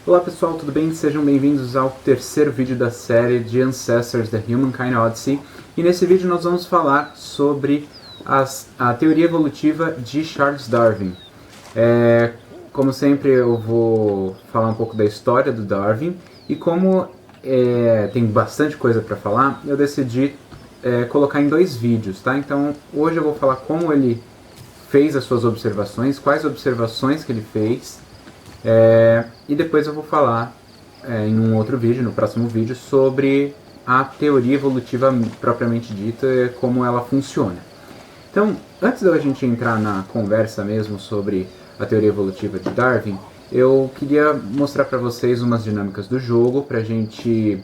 Olá pessoal, tudo bem? Sejam bem-vindos ao terceiro vídeo da série de Ancestors The Humankind Odyssey. E nesse vídeo nós vamos falar sobre a teoria evolutiva de Charles Darwin. Como sempre eu vou falar um pouco da história do Darwin e como tem bastante coisa para falar, eu decidi colocar em dois vídeos, tá? Então hoje eu vou falar como ele fez as suas observações, quais observações que ele fez, e depois eu vou falar em um outro vídeo, no próximo vídeo, sobre a teoria evolutiva propriamente dita e como ela funciona. Então, antes da gente entrar na conversa mesmo sobre a teoria evolutiva de Darwin, eu queria mostrar para vocês umas dinâmicas do jogo, pra gente,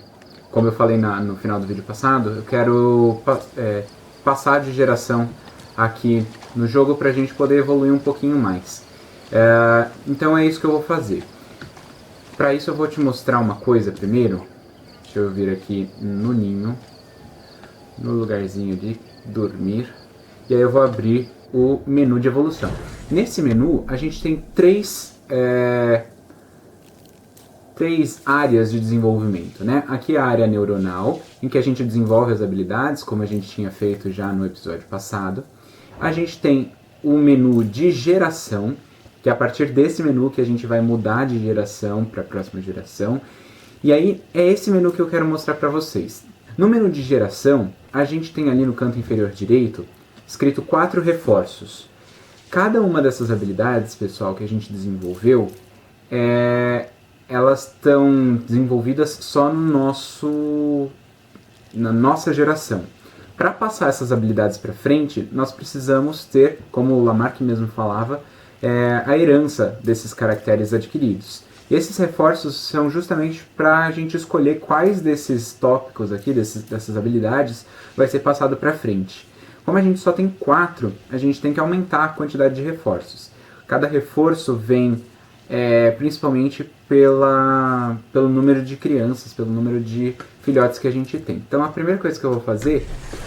como eu falei no final do vídeo passado, eu quero passar de geração aqui no jogo pra gente poder evoluir um pouquinho mais. Então é isso que eu vou fazer. Para isso eu vou te mostrar uma coisa primeiro. Deixa eu vir aqui no ninho, no lugarzinho de dormir, e aí eu vou abrir o menu de evolução. Nesse menu a gente tem três áreas de desenvolvimento, né? Aqui é a área neuronal, em que a gente desenvolve as habilidades, como a gente tinha feito já no episódio passado. A gente tem o menu de geração, que é a partir desse menu que a gente vai mudar de geração para a próxima geração. E aí é esse menu que eu quero mostrar para vocês. No menu de geração, a gente tem ali no canto inferior direito, escrito 4 reforços. Cada uma dessas habilidades, pessoal, que a gente desenvolveu, elas estão desenvolvidas só na nossa geração. Para passar essas habilidades para frente, nós precisamos ter, como o Lamarck mesmo falava, a herança desses caracteres adquiridos. E esses reforços são justamente para a gente escolher quais desses tópicos aqui, dessas habilidades, vai ser passado para frente. Como a gente só tem 4, a gente tem que aumentar a quantidade de reforços. Cada reforço vem principalmente pelo número de crianças, pelo número de filhotes que a gente tem. Então a primeira coisa que eu vou fazer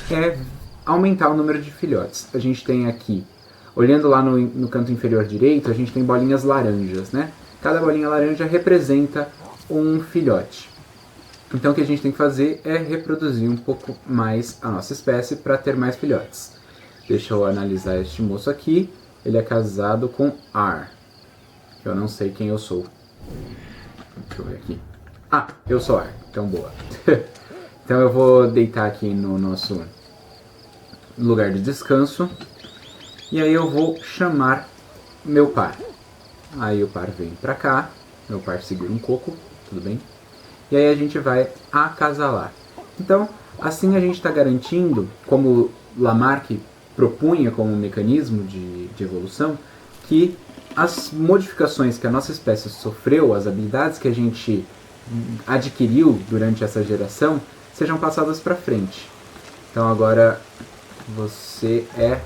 é aumentar o número de filhotes. A gente tem aqui, olhando lá no canto inferior direito, a gente tem bolinhas laranjas, né? Cada bolinha laranja representa um filhote. Então o que a gente tem que fazer é reproduzir um pouco mais a nossa espécie para ter mais filhotes. Deixa eu analisar este moço aqui. Ele é casado com R. Eu não sei quem eu sou. Deixa eu ver aqui. Ah, eu sou R. Então boa. Então eu vou deitar aqui no nosso lugar de descanso. E aí eu vou chamar meu par. Aí o par vem pra cá. Meu par segura um coco, tudo bem? E aí a gente vai acasalar. Então, assim a gente está garantindo, como Lamarck propunha como um mecanismo de evolução, que as modificações que a nossa espécie sofreu, as habilidades que a gente adquiriu durante essa geração, sejam passadas para frente. Então agora você é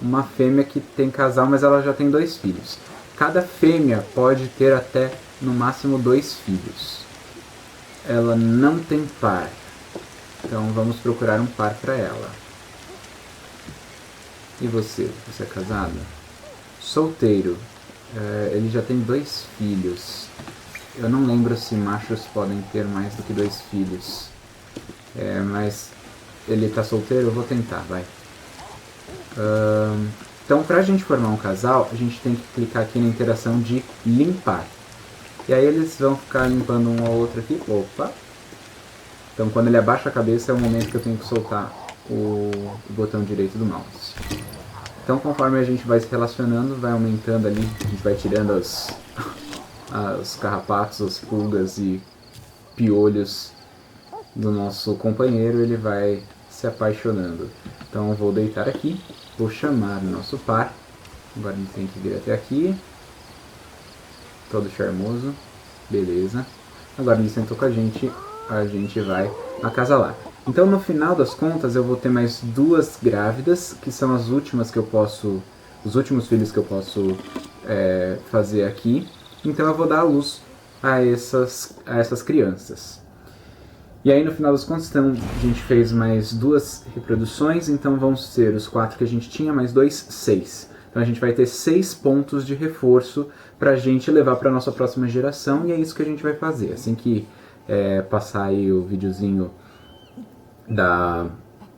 uma fêmea que tem casal, mas ela já tem 2 filhos. Cada fêmea pode ter até, no máximo, 2 filhos. Ela não tem par. Então vamos procurar um par para ela. E você? Você é casado? Solteiro. Ele já tem 2 filhos. Eu não lembro se machos podem ter mais do que 2 filhos. Mas ele tá solteiro? Eu vou tentar, vai. Então, para a gente formar um casal, a gente tem que clicar aqui na interação de limpar. E aí eles vão ficar limpando um ao outro aqui. Opa! Então, quando ele abaixa a cabeça, é o momento que eu tenho que soltar o botão direito do mouse. Então, conforme a gente vai se relacionando, vai aumentando ali, a gente vai tirando os carrapatos, as pulgas e piolhos do nosso companheiro, ele vai se apaixonando. Então eu vou deitar aqui, vou chamar o nosso par. Agora ele tem que vir até aqui. Todo charmoso. Beleza. Agora ele sentou com a gente vai acasalar. Então no final das contas eu vou ter mais 2 grávidas, que são as últimas que eu posso, os últimos filhos que eu posso fazer aqui. Então eu vou dar à luz a essas crianças. E aí no final das contas, então, a gente fez mais 2 reproduções, então vão ser os 4 que a gente tinha, mais 2, 6. Então a gente vai ter 6 pontos de reforço para a gente levar para a nossa próxima geração, e é isso que a gente vai fazer. Assim que passar aí o videozinho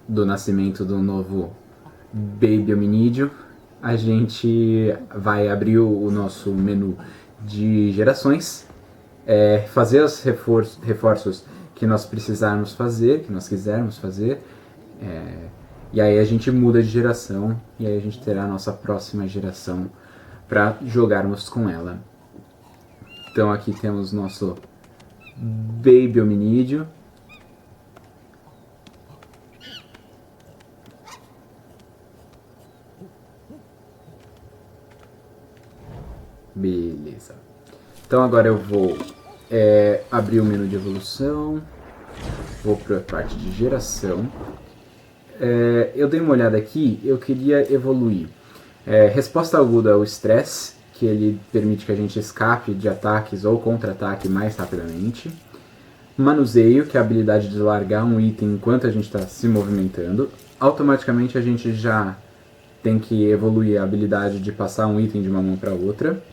do nascimento do novo Baby Hominídeo, a gente vai abrir o nosso menu de gerações, fazer os reforços que nós precisarmos fazer, que nós quisermos fazer, e aí a gente muda de geração, e aí a gente terá a nossa próxima geração para jogarmos com ela. Então aqui temos nosso Baby Hominídeo. Beleza. Então agora eu vou abrir o menu de evolução, vou para a parte de geração. Eu dei uma olhada aqui, eu queria evoluir resposta aguda ao estresse, que ele permite que a gente escape de ataques ou contra-ataque mais rapidamente. Manuseio, que é a habilidade de largar um item enquanto a gente está se movimentando. Automaticamente a gente já tem que evoluir a habilidade de passar um item de uma mão para outra.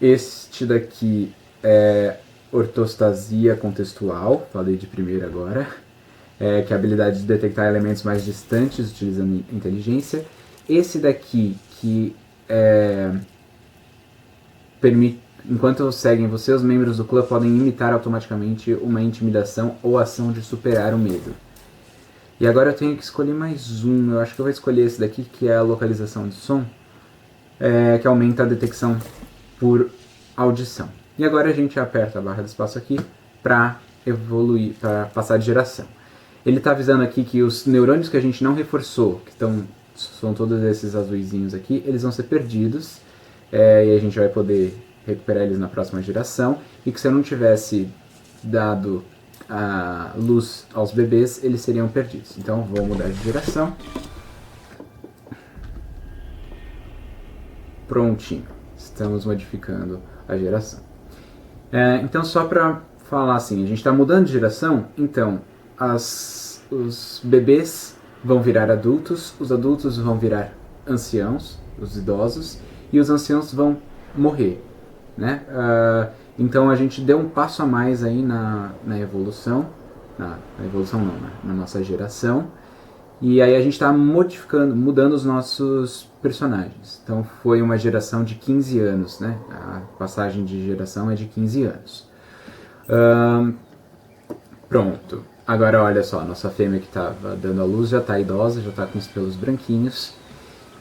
Este daqui é ortostasia contextual, falei de primeiro agora, que é a habilidade de detectar elementos mais distantes utilizando inteligência. Esse daqui que permite, enquanto seguem você, os membros do clã podem imitar automaticamente uma intimidação ou ação de superar o medo. E agora eu tenho que escolher mais um, eu acho que eu vou escolher esse daqui, que é a localização de som, que aumenta a detecção por audição. E agora a gente aperta a barra de espaço aqui para evoluir, para passar de geração. Ele está avisando aqui que os neurônios que a gente não reforçou, que são todos esses azuizinhos aqui, eles vão ser perdidos, e a gente vai poder recuperar eles na próxima geração, e que se eu não tivesse dado a luz aos bebês, eles seriam perdidos. Então vou mudar de geração. Prontinho, estamos modificando a geração. Então só para falar assim, a gente está mudando de geração, então os bebês vão virar adultos, os adultos vão virar anciãos, os idosos, e os anciãos vão morrer, né? Então a gente deu um passo a mais aí na evolução, na evolução não, né? Na nossa geração, e aí a gente está mudando os nossos personagens. Então foi uma geração de 15 anos, né? A passagem de geração é de 15 anos. Pronto. Agora olha só, a nossa fêmea que estava dando a luz já está idosa, já está com os pelos branquinhos.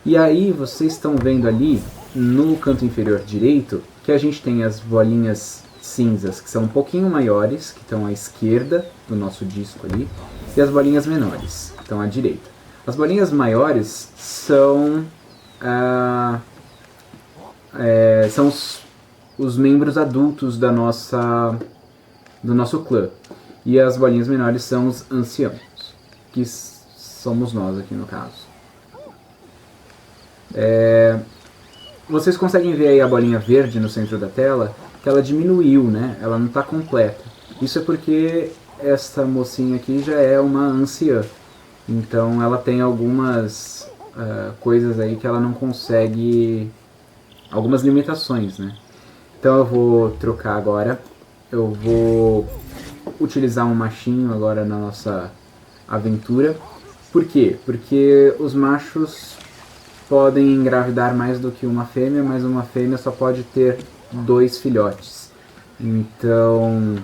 E aí vocês estão vendo ali, no canto inferior direito, que a gente tem as bolinhas cinzas, que são um pouquinho maiores, que estão à esquerda do nosso disco ali, e as bolinhas menores, que estão à direita. As bolinhas maiores são os membros adultos do nosso clã. E as bolinhas menores são os anciãos, que somos nós aqui no caso. Vocês conseguem ver aí a bolinha verde no centro da tela, que ela diminuiu, né? Ela não está completa. Isso é porque essa mocinha aqui já é uma anciã. Então ela tem algumas coisas aí que ela não consegue... Algumas limitações, né? Então eu vou trocar agora. Eu vou utilizar um machinho agora na nossa aventura. Por quê? Porque os machos podem engravidar mais do que uma fêmea, mas uma fêmea só pode ter 2 filhotes. Então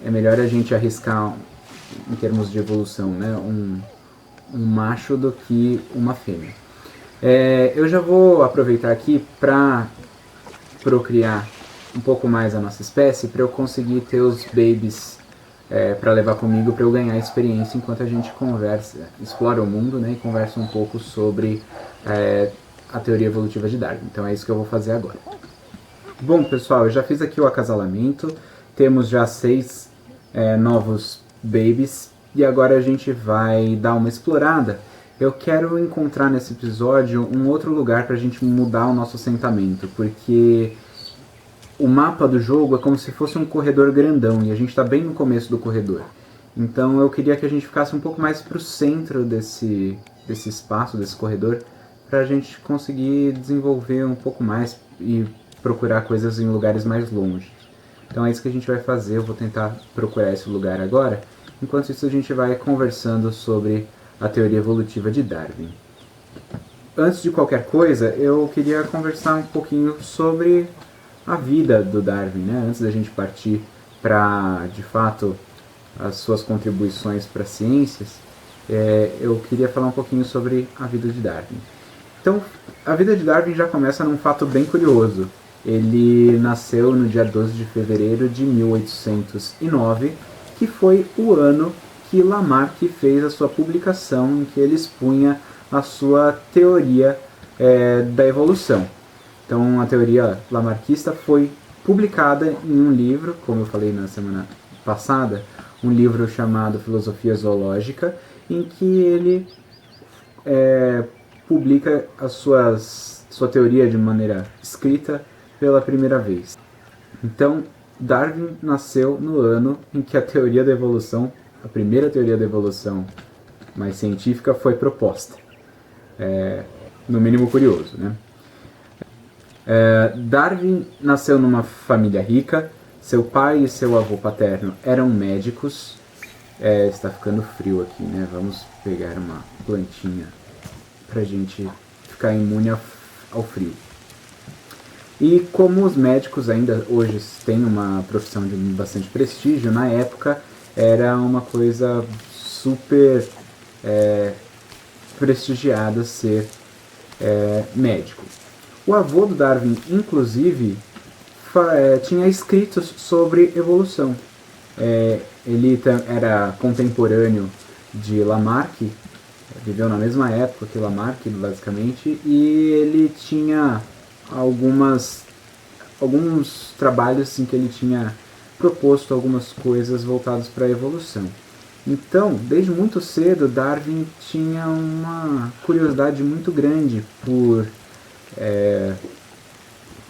é melhor a gente arriscar em termos de evolução, né? Um macho do que uma fêmea. Eu já vou aproveitar aqui para procriar um pouco mais a nossa espécie, para eu conseguir ter os babies para levar comigo, para eu ganhar experiência enquanto a gente conversa, explora o mundo, né, e conversa um pouco sobre a teoria evolutiva de Darwin. Então é isso que eu vou fazer agora. Bom, pessoal, eu já fiz aqui o acasalamento, temos já 6 novos babies, e agora a gente vai dar uma explorada. Eu quero encontrar nesse episódio um outro lugar para a gente mudar o nosso assentamento, porque o mapa do jogo é como se fosse um corredor grandão, e a gente está bem no começo do corredor. Então eu queria que a gente ficasse um pouco mais para o centro desse espaço, desse corredor, para a gente conseguir desenvolver um pouco mais e procurar coisas em lugares mais longe. Então é isso que a gente vai fazer, eu vou tentar procurar esse lugar agora. Enquanto isso a gente vai conversando sobre a teoria evolutiva de Darwin. Antes de qualquer coisa, eu queria conversar um pouquinho sobre a vida do Darwin, né? Antes da gente partir para, de fato, as suas contribuições para as ciências, eu queria falar um pouquinho sobre a vida de Darwin. Então, a vida de Darwin já começa num fato bem curioso. Ele nasceu no dia 12 de fevereiro de 1809, que foi o ano que Lamarck fez a sua publicação em que ele expunha a sua teoria da evolução. Então, a teoria lamarckista foi publicada em um livro, como eu falei na semana passada, um livro chamado Filosofia Zoológica, em que ele publica sua teoria de maneira escrita pela primeira vez. Então, Darwin nasceu no ano em que a teoria da evolução, a primeira teoria da evolução mais científica, foi proposta. No mínimo curioso, né? Darwin nasceu numa família rica. Seu pai e seu avô paterno eram médicos. Está ficando frio aqui, né? Vamos pegar uma plantinha pra gente ficar imune ao frio. E como os médicos ainda hoje têm uma profissão de bastante prestígio, na época era uma coisa super prestigiada ser médico. O avô do Darwin, inclusive, tinha escritos sobre evolução. Ele era contemporâneo de Lamarck, viveu na mesma época que Lamarck, basicamente, e ele tinha alguns trabalhos em que ele tinha proposto algumas coisas voltadas para a evolução. Então, desde muito cedo, Darwin tinha uma curiosidade muito grande por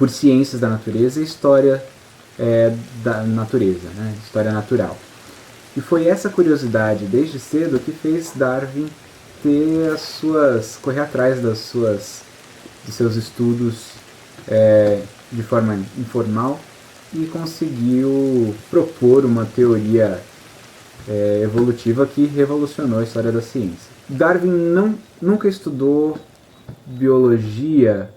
ciências da natureza e história da natureza, né? História natural. E foi essa curiosidade desde cedo que fez Darwin correr atrás dos seus estudos de forma informal e conseguiu propor uma teoria evolutiva que revolucionou a história da ciência. Darwin nunca estudou biologia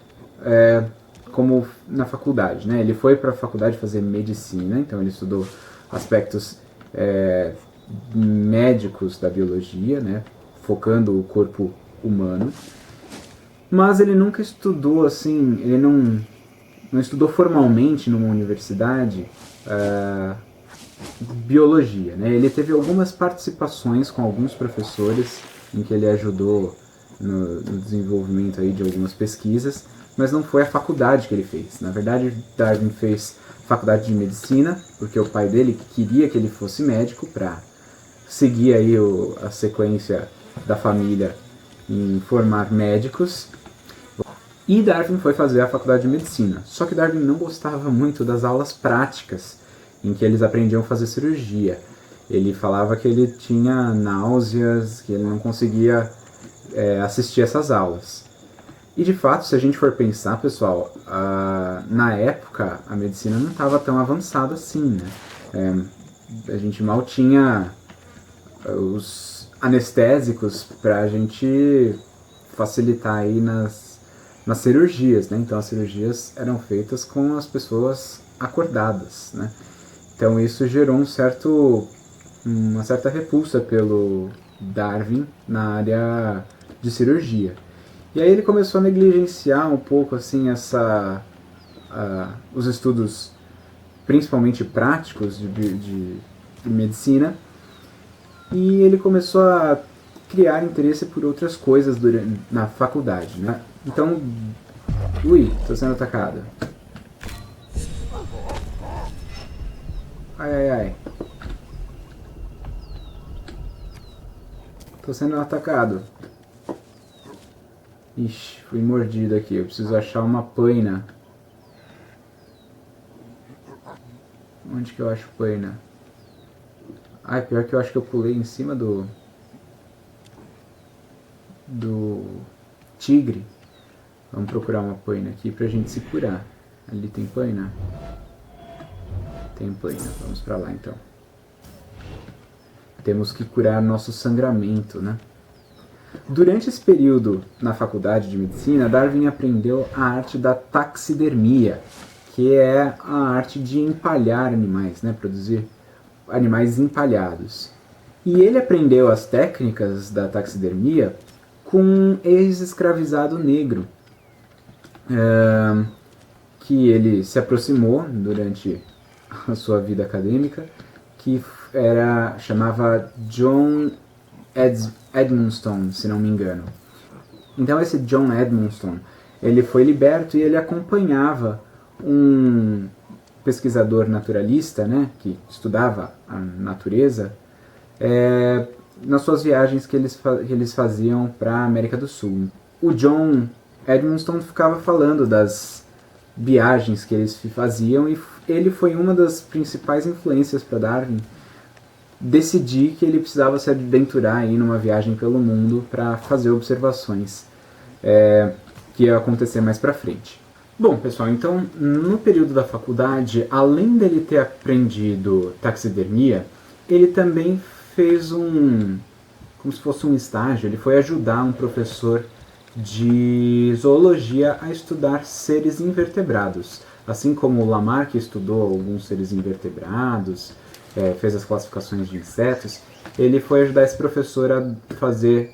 como na faculdade, né? Ele foi para a faculdade fazer medicina, então ele estudou aspectos médicos da biologia, né? Focando o corpo humano. Mas ele nunca estudou assim, ele não estudou formalmente numa universidade biologia, né? Ele teve algumas participações com alguns professores em que ele ajudou no desenvolvimento aí de algumas pesquisas, mas não foi a faculdade que ele fez. Na verdade, Darwin fez faculdade de medicina, porque o pai dele queria que ele fosse médico para seguir aí a sequência da família em formar médicos. E Darwin foi fazer a faculdade de medicina. Só que Darwin não gostava muito das aulas práticas, em que eles aprendiam a fazer cirurgia. Ele falava que ele tinha náuseas, que ele não conseguia assistir essas aulas. E de fato, se a gente for pensar, pessoal, na época a medicina não estava tão avançada assim, né? A gente mal tinha os anestésicos para a gente facilitar aí nas cirurgias, né? Então as cirurgias eram feitas com as pessoas acordadas, né? Então isso gerou uma certa repulsa pelo Darwin na área de cirurgia. E aí ele começou a negligenciar um pouco assim os estudos, principalmente práticos de medicina, e ele começou a criar interesse por outras coisas na faculdade, né? Então, tô sendo atacado. Ai. Tô sendo atacado. Ixi, fui mordido aqui. Eu preciso achar uma paina. Onde que eu acho paina? Ai, pior que eu acho que eu pulei em cima do tigre. Vamos procurar uma poina aqui pra gente se curar. Ali tem poina? Tem poina, vamos pra lá então. Temos que curar nosso sangramento, né? Durante esse período na faculdade de medicina, Darwin aprendeu a arte da taxidermia, que é a arte de empalhar animais, né? Produzir animais empalhados. E ele aprendeu as técnicas da taxidermia com um ex-escravizado negro, que ele se aproximou durante a sua vida acadêmica, que chamava John Edmonston, se não me engano. Então esse John Edmonston, ele foi liberto e ele acompanhava um pesquisador naturalista, né, que estudava a natureza, nas suas viagens que eles faziam para a América do Sul. O John Edmonston ficava falando das viagens que eles faziam e ele foi uma das principais influências para Darwin decidir que ele precisava se aventurar aí numa viagem pelo mundo para fazer observações que ia acontecer mais para frente. Bom, pessoal, então no período da faculdade, além dele ter aprendido taxidermia, ele também fez como se fosse um estágio, ele foi ajudar um professor de zoologia a estudar seres invertebrados. Assim como o Lamarck estudou alguns seres invertebrados, fez as classificações de insetos, ele foi ajudar esse professor a fazer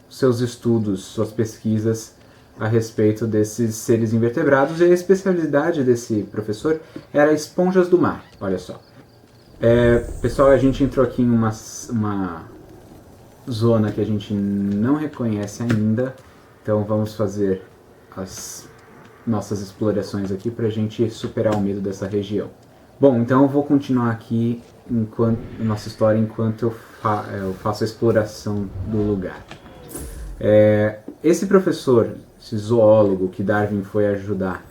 seus estudos, suas pesquisas a respeito desses seres invertebrados, e a especialidade desse professor era esponjas do mar, olha só. Pessoal, a gente entrou aqui em uma zona que a gente não reconhece ainda, então vamos fazer as nossas explorações aqui para a gente superar o medo dessa região. Bom, então eu vou continuar aqui nossa história enquanto eu faço a exploração do lugar. Esse professor, esse zoólogo que Darwin foi ajudar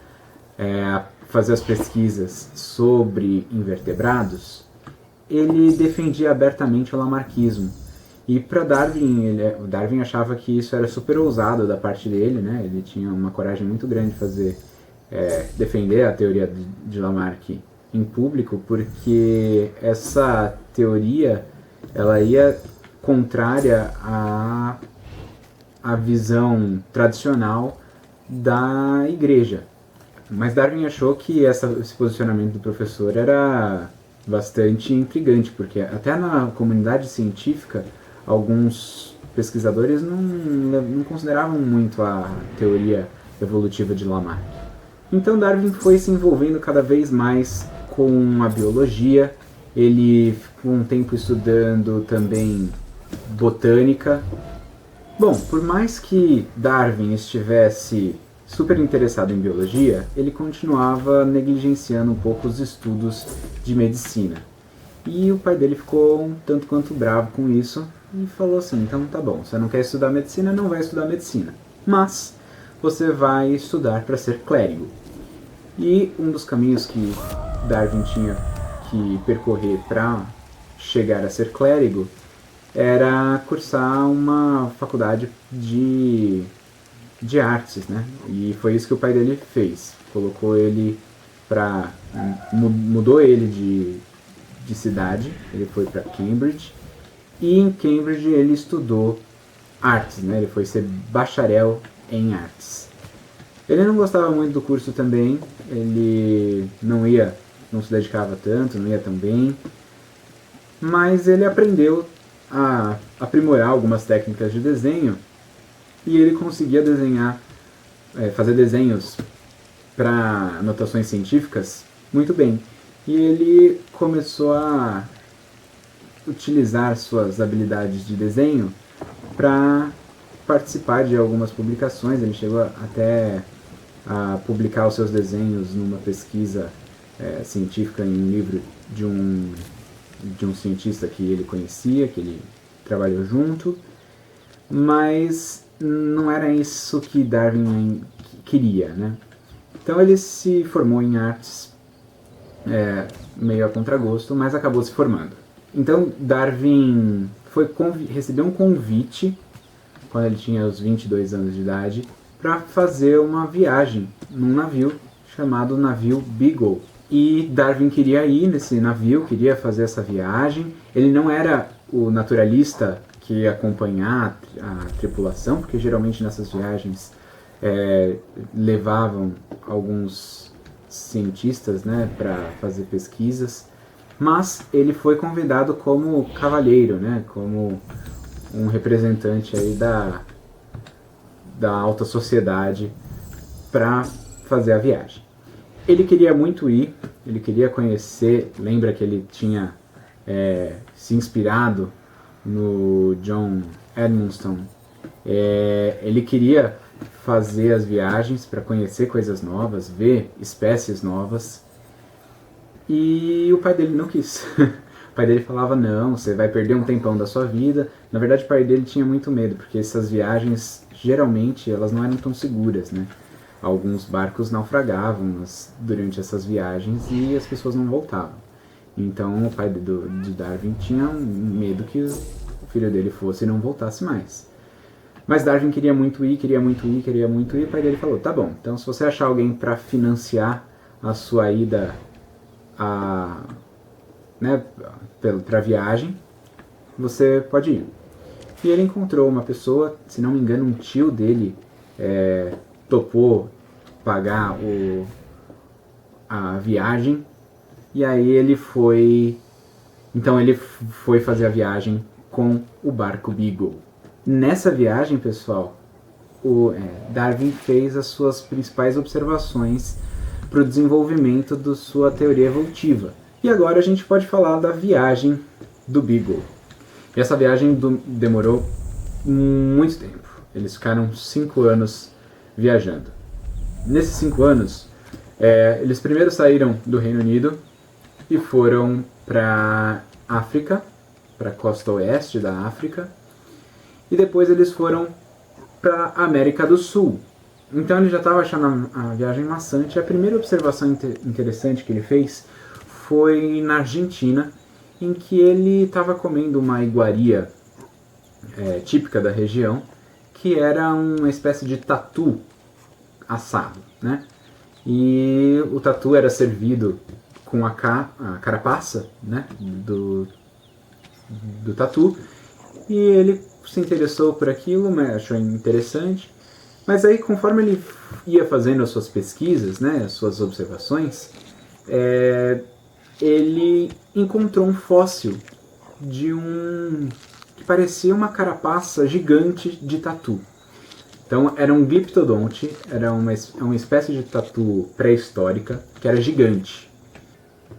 a fazer as pesquisas sobre invertebrados, ele defendia abertamente o lamarquismo. E para Darwin, Darwin achava que isso era super ousado da parte dele, né? Ele tinha uma coragem muito grande de defender a teoria de Lamarck em público, porque essa teoria ela ia contrária à visão tradicional da igreja. Mas Darwin achou que esse posicionamento do professor era bastante intrigante, porque até na comunidade científica alguns pesquisadores não consideravam muito a teoria evolutiva de Lamarck. Então Darwin foi se envolvendo cada vez mais com a biologia, ele ficou um tempo estudando também botânica. Bom, por mais que Darwin estivesse super interessado em biologia, ele continuava negligenciando um pouco os estudos de medicina. E o pai dele ficou um tanto quanto bravo com isso e falou assim: então tá bom, você não quer estudar medicina, não vai estudar medicina, mas você vai estudar para ser clérigo. E um dos caminhos que Darwin tinha que percorrer para chegar a ser clérigo era cursar uma faculdade de artes, né? E foi isso que o pai dele fez. Mudou ele de cidade, ele foi para Cambridge, e em Cambridge ele estudou artes, né? Ele foi ser bacharel em artes. Ele não gostava muito do curso também, ele não se dedicava tanto, não ia tão bem, mas ele aprendeu a aprimorar algumas técnicas de desenho e ele conseguia fazer desenhos para anotações científicas muito bem. E ele começou a utilizar suas habilidades de desenho para participar de algumas publicações. Ele chegou até a publicar os seus desenhos numa pesquisa científica em um livro de um cientista que ele conhecia, que ele trabalhou junto, mas não era isso que Darwin queria, né? Então ele se formou em artes meio a contragosto, mas acabou se formando. Então Darwin recebeu um convite, quando ele tinha os 22 anos de idade, para fazer uma viagem num navio chamado navio Beagle. E Darwin queria ir nesse navio, queria fazer essa viagem. Ele não era o naturalista que ia acompanhar a tripulação, porque geralmente nessas viagens levavam alguns cientistas, né, para fazer pesquisas. Mas ele foi convidado como cavalheiro, né, como um representante aí da alta sociedade para fazer a viagem. Ele queria muito ir, ele queria conhecer, lembra que ele tinha se inspirado no John Edmondson. Ele queria fazer as viagens para conhecer coisas novas, ver espécies novas, e o pai dele não quis. O pai dele falava, não, você vai perder um tempão da sua vida. Na verdade, o pai dele tinha muito medo, porque essas viagens, geralmente, elas não eram tão seguras, né? Alguns barcos naufragavam durante essas viagens e as pessoas não voltavam. Então o pai de Darwin tinha medo que o filho dele fosse e não voltasse mais. Mas Darwin queria muito ir, e o pai dele falou, tá bom, então se você achar alguém para financiar a sua ida para a viagem, você pode ir. E ele encontrou uma pessoa, se não me engano um tio dele topou pagar a viagem, e aí ele foi fazer a viagem com o barco Beagle. Nessa viagem, pessoal, Darwin fez as suas principais observações para o desenvolvimento da sua teoria evolutiva. E agora a gente pode falar da viagem do Beagle. E essa viagem demorou muito tempo. Eles ficaram 5 anos viajando. Nesses 5 anos, eles primeiro saíram do Reino Unido e foram para África, para a costa oeste da África, e depois eles foram para a América do Sul. Então ele já estava achando a viagem maçante. A primeira observação interessante que ele fez foi na Argentina, em que ele estava comendo uma iguaria típica da região, que era uma espécie de tatu assado, né? E o tatu era servido com a carapaça, né, do tatu, e ele se interessou por aquilo, achou interessante, mas aí conforme ele ia fazendo as suas pesquisas, né, as suas observações, ele encontrou um fóssil que parecia uma carapaça gigante de tatu. Então era um gliptodonte, era uma espécie de tatu pré-histórica que era gigante.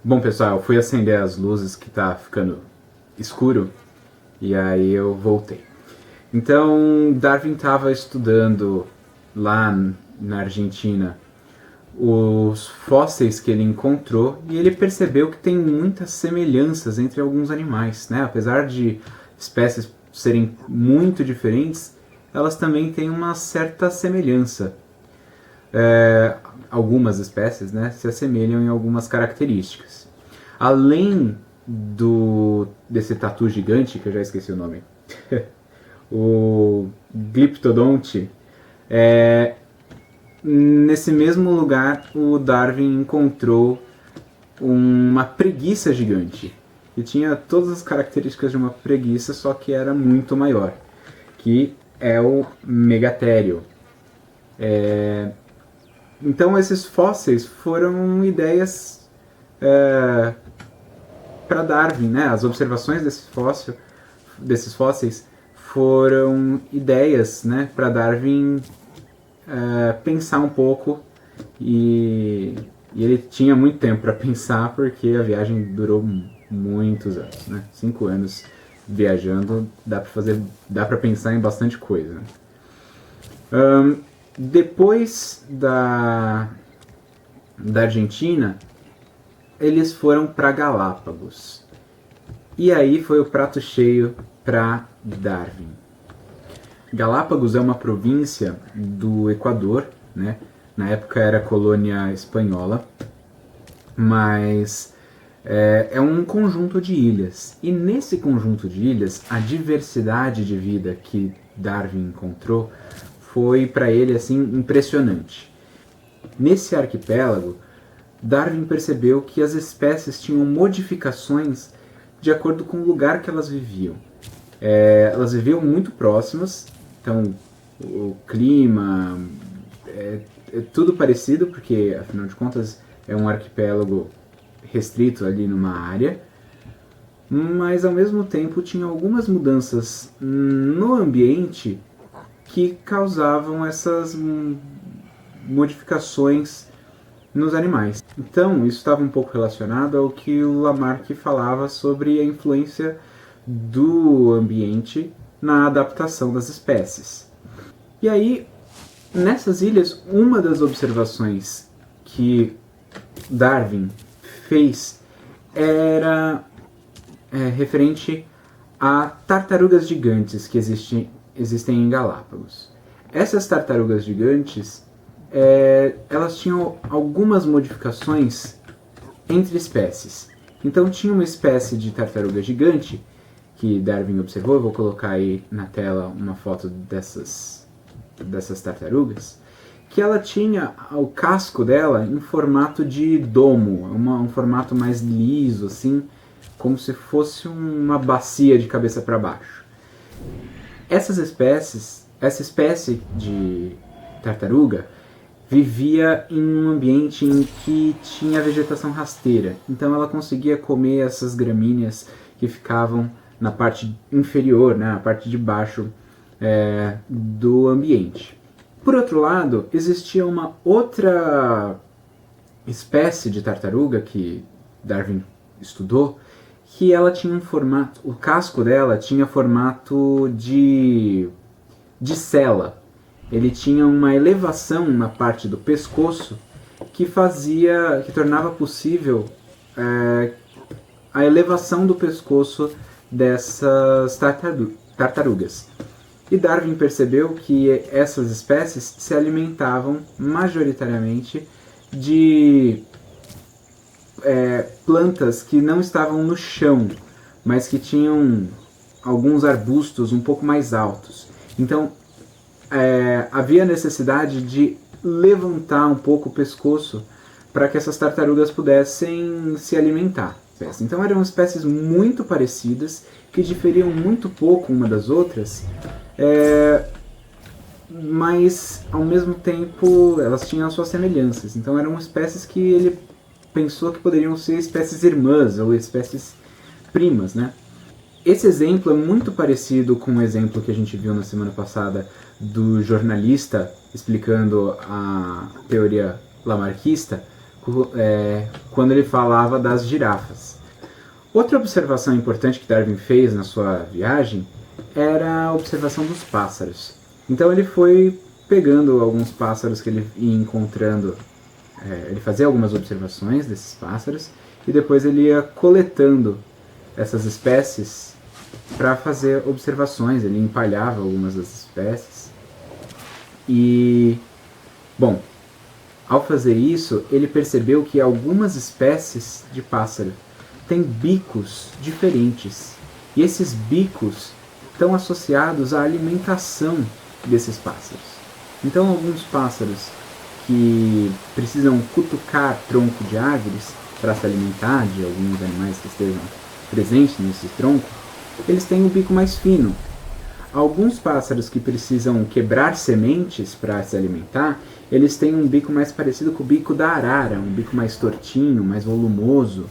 Bom, pessoal, eu fui acender as luzes que tá ficando escuro e aí eu voltei. Então Darwin estava estudando lá na Argentina os fósseis que ele encontrou e ele percebeu que tem muitas semelhanças entre alguns animais, né? Apesar de espécies serem muito diferentes, elas também têm uma certa semelhança. Algumas espécies, né, se assemelham em algumas características. Além desse tatu gigante, que eu já esqueci o nome, o gliptodonte, nesse mesmo lugar o Darwin encontrou uma preguiça gigante, que tinha todas as características de uma preguiça, só que era muito maior, que é o megatério. Então esses fósseis foram ideias para Darwin, né? As observações desses fósseis foram ideias, né, para Darwin pensar um pouco, e ele tinha muito tempo para pensar, porque a viagem durou muitos anos, né? 5 anos viajando, dá para pensar em bastante coisa. Depois da Argentina, eles foram para Galápagos. E aí foi o prato cheio para Darwin. Galápagos é uma província do Equador, né? Na época era colônia espanhola, mas é um conjunto de ilhas. E nesse conjunto de ilhas, a diversidade de vida que Darwin encontrou foi para ele assim impressionante. Nesse arquipélago, Darwin percebeu que as espécies tinham modificações de acordo com o lugar que elas viviam. Elas viviam muito próximas, então o clima é tudo parecido, porque afinal de contas é um arquipélago restrito ali numa área, mas ao mesmo tempo tinha algumas mudanças no ambiente que causavam essas modificações nos animais. Então, isso estava um pouco relacionado ao que o Lamarck falava sobre a influência do ambiente na adaptação das espécies. E aí, nessas ilhas, uma das observações que Darwin fez era referente a tartarugas gigantes que existem em Galápagos. Essas tartarugas gigantes elas tinham algumas modificações entre espécies. Então tinha uma espécie de tartaruga gigante que Darwin observou, eu vou colocar aí na tela uma foto dessas tartarugas, que ela tinha o casco dela em formato de domo, um formato mais liso, assim, como se fosse uma bacia de cabeça para baixo. Essa espécie de tartaruga vivia em um ambiente em que tinha vegetação rasteira, então ela conseguia comer essas gramíneas que ficavam na parte inferior, né, na parte de baixo do ambiente. Por outro lado, existia uma outra espécie de tartaruga que Darwin estudou, que ela tinha um formato, o casco dela tinha formato de sela. Ele tinha uma elevação na parte do pescoço que tornava possível a elevação do pescoço dessas tartarugas. E Darwin percebeu que essas espécies se alimentavam majoritariamente de plantas que não estavam no chão, mas que tinham alguns arbustos um pouco mais altos. Então, havia necessidade de levantar um pouco o pescoço para que essas tartarugas pudessem se alimentar. Então eram espécies muito parecidas, que diferiam muito pouco uma das outras, mas ao mesmo tempo elas tinham as suas semelhanças. Então eram espécies que ele pensou que poderiam ser espécies irmãs ou espécies primas, né? Esse exemplo é muito parecido com o exemplo que a gente viu na semana passada do jornalista explicando a teoria lamarquista, quando ele falava das girafas. Outra observação importante que Darwin fez na sua viagem era a observação dos pássaros. Então ele foi pegando alguns pássaros que ele ia encontrando, ele fazia algumas observações desses pássaros e depois ele ia coletando essas espécies para fazer observações. Ele empalhava algumas das espécies e, bom, ao fazer isso ele percebeu que algumas espécies de pássaro têm bicos diferentes e esses bicos estão associados à alimentação desses pássaros. Então alguns pássaros que precisam cutucar tronco de árvores para se alimentar de alguns animais que estejam presentes nesse tronco, eles têm um bico mais fino. Alguns pássaros que precisam quebrar sementes para se alimentar, eles têm um bico mais parecido com o bico da arara, um bico mais tortinho, mais volumoso.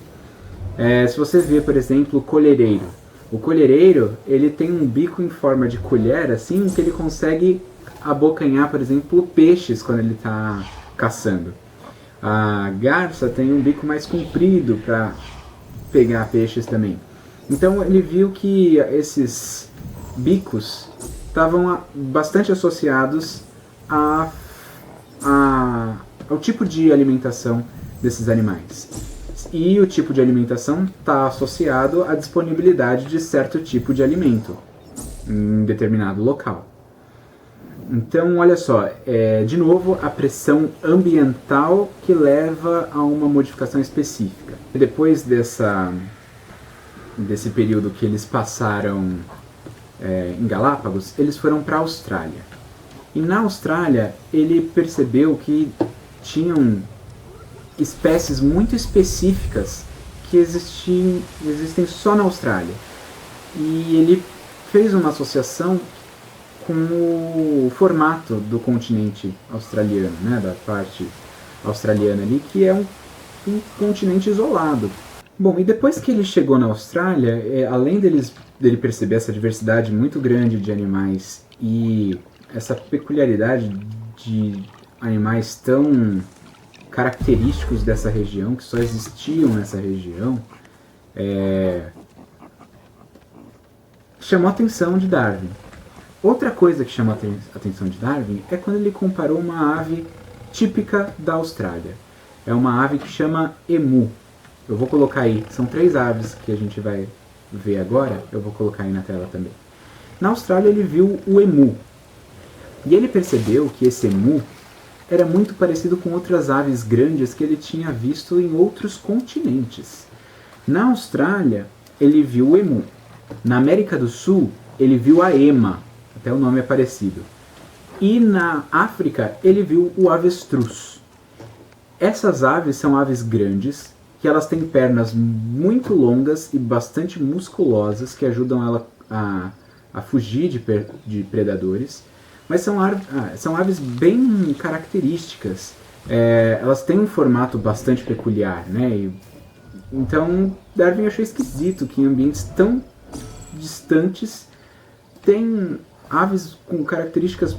Se você vê, por exemplo, o colhereiro ele tem um bico em forma de colher, assim, que ele consegue abocanhar, por exemplo, peixes quando ele está caçando. A garça tem um bico mais comprido para pegar peixes também. Então ele viu que esses bicos estavam bastante associados ao tipo de alimentação desses animais. E o tipo de alimentação está associado à disponibilidade de certo tipo de alimento em determinado local. Então, olha só, de novo, a pressão ambiental que leva a uma modificação específica. Depois desse período que eles passaram em Galápagos, eles foram para a Austrália. E na Austrália, ele percebeu que tinham espécies muito específicas que existem só na Austrália. E ele fez uma associação com o formato do continente australiano, né, da parte australiana ali, que é um continente isolado. Bom, e depois que ele chegou na Austrália, além dele perceber essa diversidade muito grande de animais e essa peculiaridade de animais tão característicos dessa região, que só existiam nessa região, chamou a atenção de Darwin. Outra coisa que chamou a atenção de Darwin é quando ele comparou uma ave típica da Austrália. É uma ave que chama emu. Eu vou colocar aí, são 3 aves que a gente vai ver agora, eu vou colocar aí na tela também. Na Austrália ele viu o emu. E ele percebeu que esse emu era muito parecido com outras aves grandes que ele tinha visto em outros continentes. Na Austrália, ele viu o emu. Na América do Sul, ele viu a ema, até o nome é parecido. E na África, ele viu o avestruz. Essas aves são aves grandes, que elas têm pernas muito longas e bastante musculosas, que ajudam ela a fugir de predadores. Mas são aves bem características. Elas têm um formato bastante peculiar, né? Então, Darwin achou esquisito que em ambientes tão distantes tem aves com características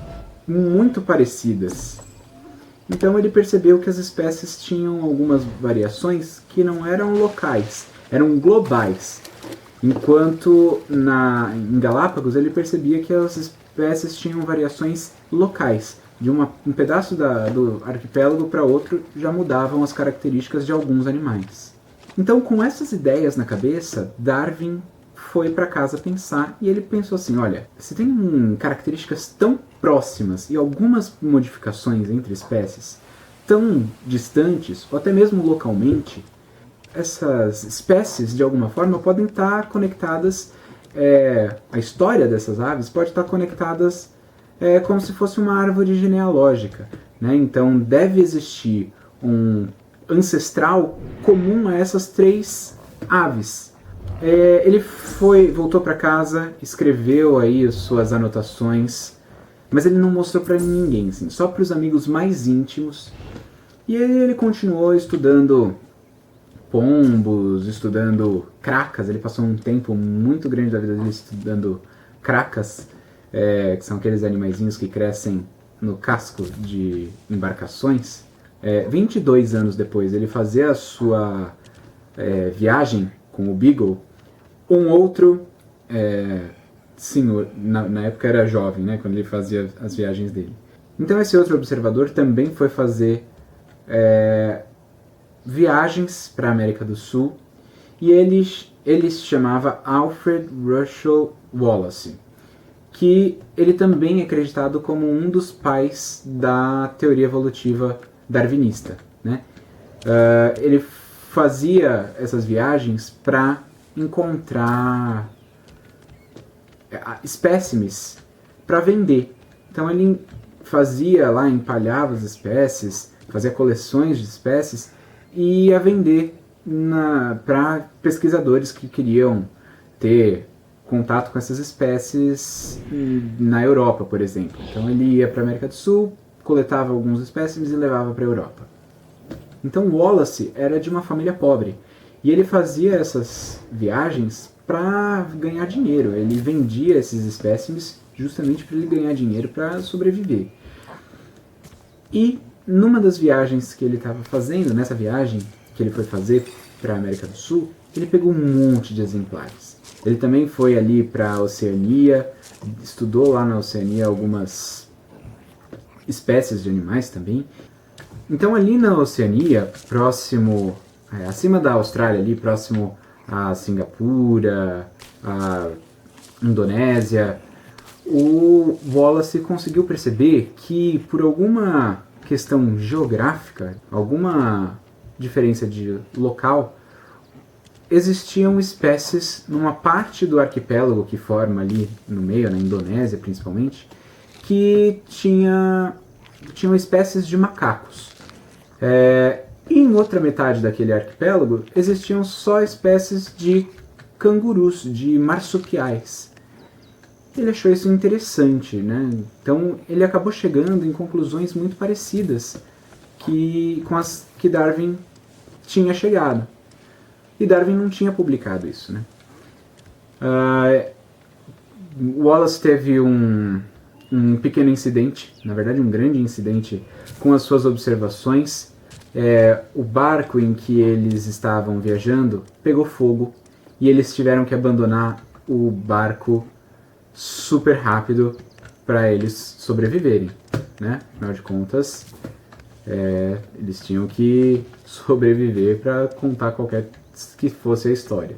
muito parecidas. Então ele percebeu que as espécies tinham algumas variações que não eram locais, eram globais. Enquanto em Galápagos ele percebia que as espécies tinham variações locais. De um pedaço do arquipélago para outro já mudavam as características de alguns animais. Então, com essas ideias na cabeça, Darwin foi para casa pensar e ele pensou assim, olha, se tem características tão próximas e algumas modificações entre espécies tão distantes, ou até mesmo localmente, essas espécies de alguma forma podem estar conectadas, a história dessas aves pode estar conectadas como se fosse uma árvore genealógica, né? Então deve existir um ancestral comum a essas 3 aves. Ele voltou para casa, escreveu aí as suas anotações, mas ele não mostrou para ninguém, assim, só para os amigos mais íntimos. E ele continuou estudando pombos, estudando cracas. Ele passou um tempo muito grande da vida dele estudando cracas, que são aqueles animaizinhos que crescem no casco de embarcações. 22 anos depois ele fazia a sua viagem com o Beagle, um outro senhor, na época era jovem, né, quando ele fazia as viagens dele. Então esse outro observador também foi fazer viagens para a América do Sul e ele se chamava Alfred Russel Wallace, que ele também é acreditado como um dos pais da teoria evolutiva darwinista, né? Ele fazia essas viagens para encontrar espécimes para vender. Então ele fazia lá, empalhava as espécies, fazia coleções de espécies e ia vender para pesquisadores que queriam ter contato com essas espécies na Europa, por exemplo. Então ele ia para a América do Sul, coletava alguns espécimes e levava para a Europa. Então Wallace era de uma família pobre e ele fazia essas viagens para ganhar dinheiro. Ele vendia esses espécimes justamente para ele ganhar dinheiro para sobreviver. E numa das viagens que ele estava fazendo, nessa viagem que ele foi fazer para a América do Sul, ele pegou um monte de exemplares. Ele também foi ali para a Oceania, estudou lá na Oceania algumas espécies de animais também. Então ali na Oceania, próximo, acima da Austrália, ali próximo a Singapura, a Indonésia, o Wallace conseguiu perceber que por alguma questão geográfica, alguma diferença de local, existiam espécies numa parte do arquipélago que forma ali no meio, na Indonésia principalmente, que tinham espécies de macacos. E em outra metade daquele arquipélago existiam só espécies de cangurus, de marsupiais. Ele achou isso interessante, né? Então ele acabou chegando em conclusões muito parecidas com as que Darwin tinha chegado. E Darwin não tinha publicado isso, né? Wallace teve um pequeno incidente, na verdade um grande incidente, com as suas observações. O barco em que eles estavam viajando pegou fogo e eles tiveram que abandonar o barco super rápido para eles sobreviverem, né? Afinal de contas, eles tinham que sobreviver para contar qualquer que fosse a história.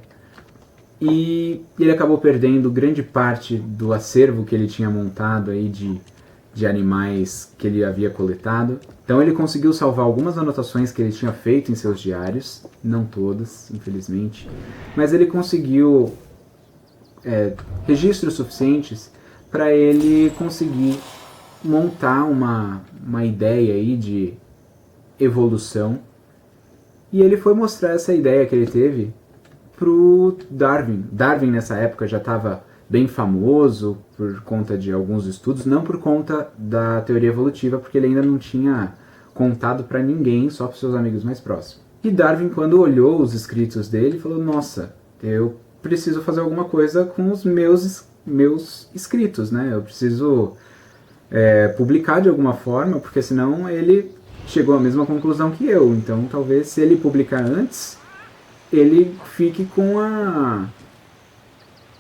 E ele acabou perdendo grande parte do acervo que ele tinha montado aí de animais que ele havia coletado. Então ele conseguiu salvar algumas anotações que ele tinha feito em seus diários, não todas, infelizmente, mas ele conseguiu registros suficientes para ele conseguir montar uma ideia aí de evolução. E ele foi mostrar essa ideia que ele teve pro Darwin. Darwin nessa época já estava bem famoso por conta de alguns estudos, não por conta da teoria evolutiva, porque ele ainda não tinha contado para ninguém, só para seus amigos mais próximos. E Darwin, quando olhou os escritos dele, falou: nossa, eu preciso fazer alguma coisa com os meus escritos, né? Eu preciso publicar de alguma forma, porque senão ele chegou à mesma conclusão que eu. Então talvez, se ele publicar antes, ele fique com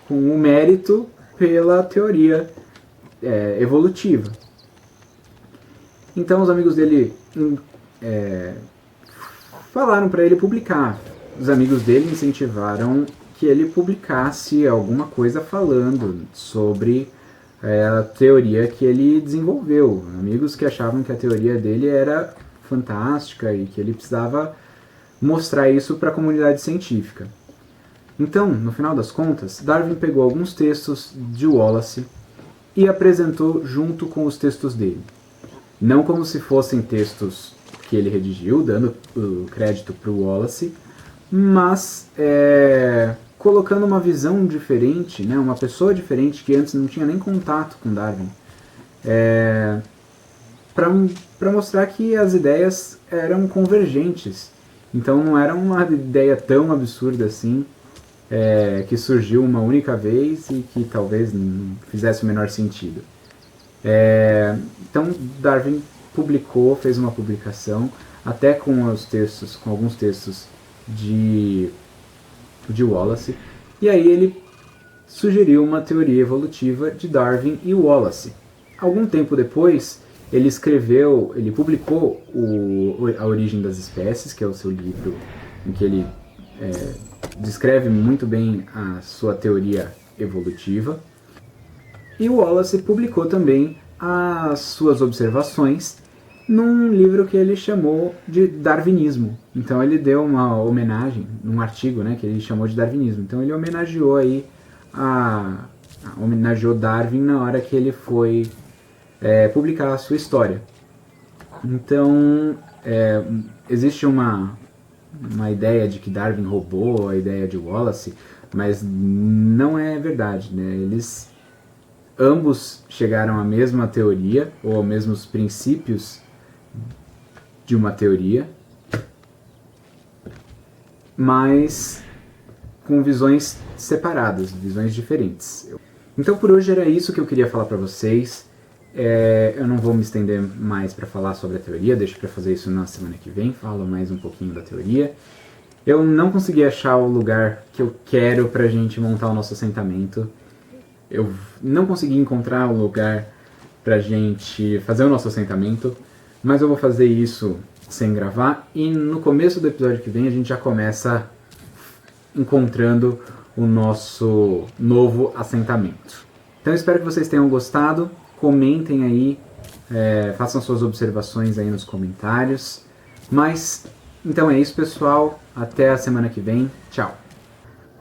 o mérito pela teoria evolutiva. Então os amigos dele falaram para ele publicar. Os amigos dele incentivaram que ele publicasse alguma coisa falando sobre a teoria que ele desenvolveu. Amigos que achavam que a teoria dele era fantástica e que ele precisava mostrar isso para a comunidade científica. Então, no final das contas, Darwin pegou alguns textos de Wallace e apresentou junto com os textos dele. Não como se fossem textos que ele redigiu, dando o crédito para o Wallace, mas colocando uma visão diferente, né, uma pessoa diferente que antes não tinha nem contato com Darwin, para mostrar que as ideias eram convergentes. Então não era uma ideia tão absurda assim, que surgiu uma única vez e que talvez não fizesse o menor sentido. Então Darwin fez uma publicação, até com alguns textos de Wallace, e aí ele sugeriu uma teoria evolutiva de Darwin e Wallace. Algum tempo depois, ele publicou A Origem das Espécies, que é o seu livro em que ele descreve muito bem a sua teoria evolutiva. E o Wallace publicou também as suas observações num livro que ele chamou de Darwinismo. Então ele deu uma homenagem, num artigo, né, que ele chamou de Darwinismo. Então ele homenageou homenageou Darwin na hora que ele foi publicar a sua história. Então existe uma ideia de que Darwin roubou a ideia de Wallace, mas não é verdade, né? Eles ambos chegaram à mesma teoria, ou aos mesmos princípios de uma teoria, mas com visões separadas, visões diferentes. Então por hoje era isso que eu queria falar para vocês. Eu não vou me estender mais para falar sobre a teoria, deixo para fazer isso na semana que vem, falo mais um pouquinho da teoria. Eu não consegui achar o lugar que eu quero pra gente montar o nosso assentamento. Eu não consegui encontrar o lugar pra gente fazer o nosso assentamento, mas eu vou fazer isso sem gravar, e no começo do episódio que vem a gente já começa encontrando o nosso novo assentamento. Então eu espero que vocês tenham gostado. Comentem aí, façam suas observações aí nos comentários. Mas, então é isso, pessoal. Até a semana que vem. Tchau!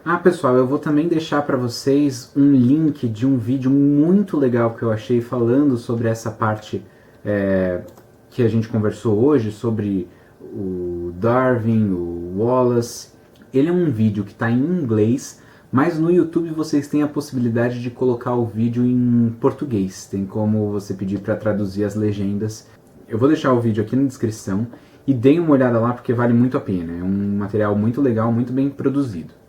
Ah, pessoal, eu vou também deixar para vocês um link de um vídeo muito legal que eu achei falando sobre essa parte que a gente conversou hoje, sobre o Darwin, o Wallace. Ele é um vídeo que está em inglês, mas no YouTube vocês têm a possibilidade de colocar o vídeo em português. Tem como você pedir para traduzir as legendas. Eu vou deixar o vídeo aqui na descrição e deem uma olhada lá porque vale muito a pena. É um material muito legal, muito bem produzido.